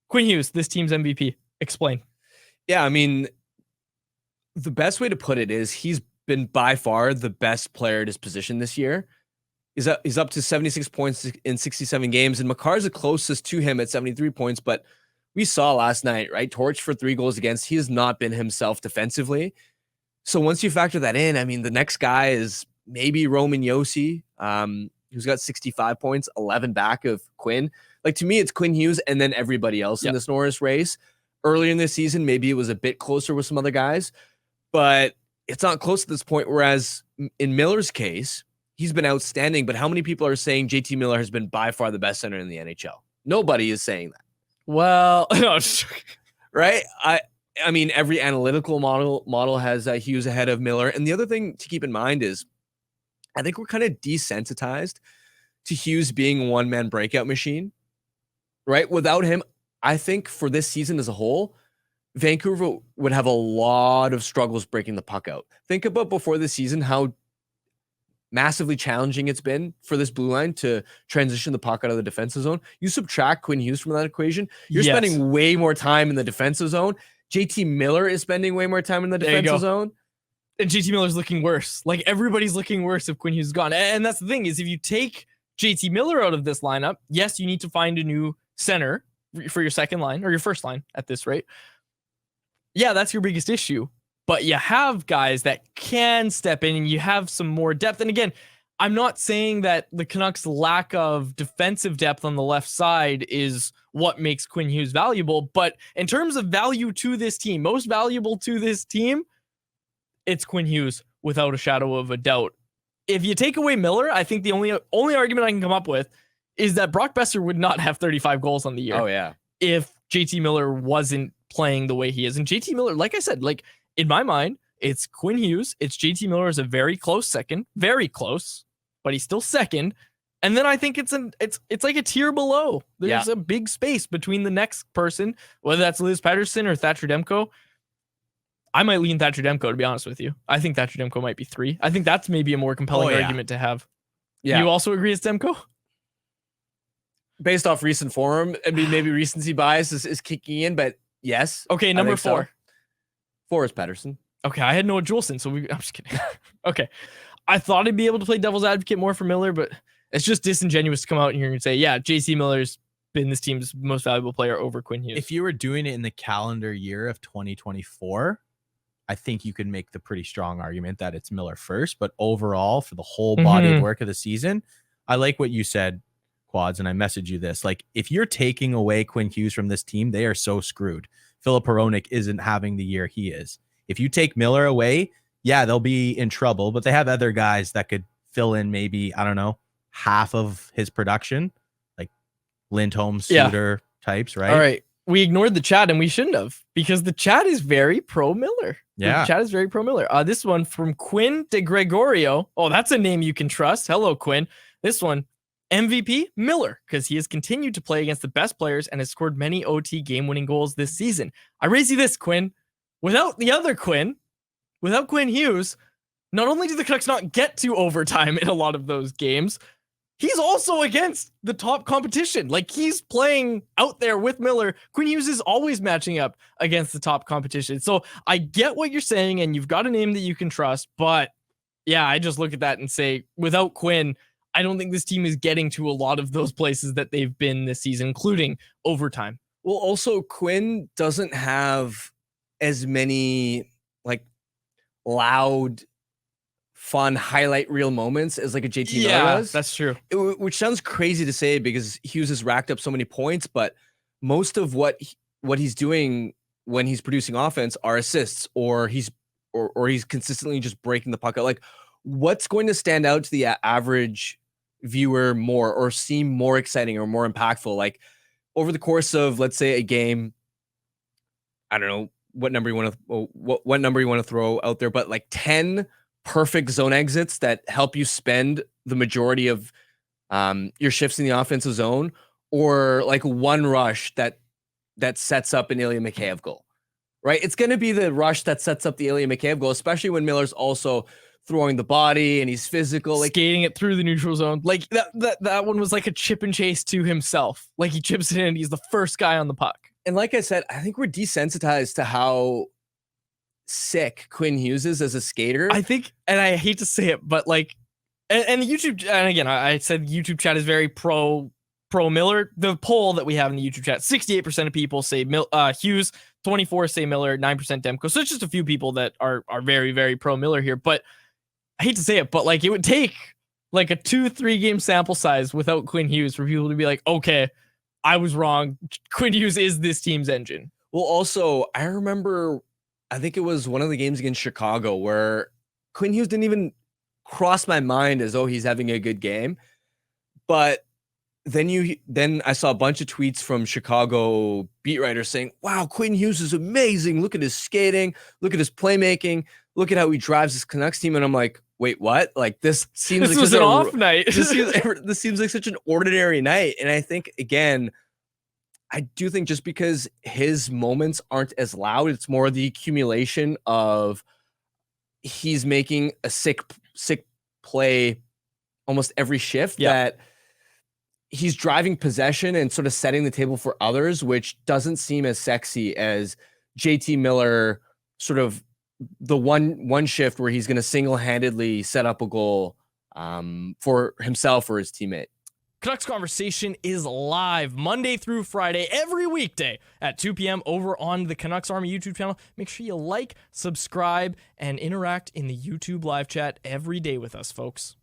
Quinn Hughes, this team's MVP. Explain. Yeah, I mean, the best way to put it is he's been by far the best player at his position this year. He's up to 76 points in 67 games, and Makar's the closest to him at 73 points. But we saw last night, right? Torch for 3 goals against. He has not been himself defensively. So once you factor that in, I mean, the next guy is maybe Roman Josi, who's got 65 points, 11 back of Quinn. Like, to me, it's Quinn Hughes and then everybody else in this Norris race. Earlier in this season, maybe it was a bit closer with some other guys, but it's not close at this point. Whereas in Miller's case, he's been outstanding, but how many people are saying JT Miller has been by far the best center in the NHL? Nobody is saying that. Well, right? I mean, every analytical model has Hughes ahead of Miller. And the other thing to keep in mind is I think we're kind of desensitized to Hughes being a one-man breakout machine, right? Without him, I think for this season as a whole, Vancouver would have a lot of struggles breaking the puck out. Think about before the season, how massively challenging it's been for this blue line to transition the puck out of the defensive zone. You subtract Quinn Hughes from that equation, you're spending way more time in the defensive zone. JT Miller is spending way more time in the defensive zone. And JT Miller's looking worse. Like, everybody's looking worse if Quinn Hughes is gone. And that's the thing, is if you take JT Miller out of this lineup, yes, you need to find a new center for your second line or your first line at this rate. Yeah, that's your biggest issue. But you have guys that can step in and you have some more depth. And again, I'm not saying that the Canucks' lack of defensive depth on the left side is what makes Quinn Hughes valuable. But in terms of value to this team, most valuable to this team, it's Quinn Hughes without a shadow of a doubt. If you take away Miller, I think the only argument I can come up with is that Brock Besser would not have 35 goals on the year. Oh, yeah. If JT Miller wasn't playing the way he is. And JT Miller, like I said, like, in my mind, it's Quinn Hughes. It's JT Miller as a very close second, very close, but he's still second. And then I think it's like a tier below. There's a big space between the next person, whether that's Liz Patterson or Thatcher Demko. I might lean Thatcher Demko, to be honest with you. I think Thatcher Demko might be 3. I think that's maybe a more compelling argument to have. Yeah. You also agree it's Demko? Based off recent form, I mean, maybe recency bias is kicking in, but yes. Okay, number 4. So. 4 is Patterson. Okay, I had Noah Juleson, so I'm just kidding. Okay. I thought I'd be able to play devil's advocate more for Miller, but it's just disingenuous to come out here and say, yeah, JC Miller's been this team's most valuable player over Quinn Hughes. If you were doing it in the calendar year of 2024, I think you could make the pretty strong argument that it's Miller first, but overall, for the whole body of work of the season, I like what you said, Quads, and I messaged you this. Like, if you're taking away Quinn Hughes from this team, they are so screwed. Philip Hronek isn't having the year he is. If you take Miller away, yeah, they'll be in trouble, but they have other guys that could fill in maybe, I don't know, half of his production, like Lindholm, Suter types, right? All right. We ignored the chat, and we shouldn't have, because the chat is very pro Miller. Yeah. The chat is very pro Miller. This one from Quinn de Gregorio. Oh, that's a name you can trust. Hello, Quinn. This one, MVP Miller, because he has continued to play against the best players and has scored many OT game-winning goals this season. I raise you this, Quinn. Without the other Quinn, without Quinn Hughes, not only do the Canucks not get to overtime in a lot of those games, he's also against the top competition. Like, he's playing out there with Miller. Quinn Hughes is always matching up against the top competition. So I get what you're saying, and you've got a name that you can trust. But yeah, I just look at that and say, without Quinn, I don't think this team is getting to a lot of those places that they've been this season, including overtime. Well, also, Quinn doesn't have as many like loud, fun highlight reel moments as like a JT Miller does. That's true. Which sounds crazy to say because Hughes has racked up so many points, but most of what he's doing when he's producing offense are assists, or he's consistently just breaking the puck out. Like, what's going to stand out to the average viewer more or seem more exciting or more impactful? Like, over the course of, let's say, a game, I don't know what number you want to throw out there, but like 10 perfect zone exits that help you spend the majority of your shifts in the offensive zone, or like one rush that sets up an Ilya Mikheyev goal, right? It's going to be the rush that sets up the Ilya Mikheyev goal, especially when Miller's also throwing the body and he's physical, like skating it through the neutral zone. Like that one was like a chip and chase to himself. Like, he chips it in and he's the first guy on the puck. And like I said, I think we're desensitized to how sick Quinn Hughes is as a skater. I think, and I hate to say it, but like, and the YouTube, and again, I said YouTube chat is very pro Miller. The poll that we have in the YouTube chat, 68% of people say Hughes, 24 say Miller, 9% Demko. So it's just a few people that are very, very pro Miller here. But I hate to say it, but like it would take like a 2-3 game sample size without Quinn Hughes for people to be like, okay, I was wrong. Quinn Hughes is this team's engine. Well, also, I remember, I think it was one of the games against Chicago where Quinn Hughes didn't even cross my mind as though he's having a good game. But then I saw a bunch of tweets from Chicago beat writers saying, wow, Quinn Hughes is amazing. Look at his skating. Look at his playmaking. Look at how he drives his Canucks team. And I'm like, wait, what? Like, this seems like was an off night. This seems like such an ordinary night. And I think, again, I do think just because his moments aren't as loud, it's more the accumulation of he's making a sick play almost every shift, that he's driving possession and sort of setting the table for others, which doesn't seem as sexy as JT Miller, sort of the one shift where he's going to single-handedly set up a goal for himself or his teammate. Canucks Conversation is live Monday through Friday, every weekday at 2 p.m. over on the Canucks Army YouTube channel. Make sure you like, subscribe, and interact in the YouTube live chat every day with us, folks.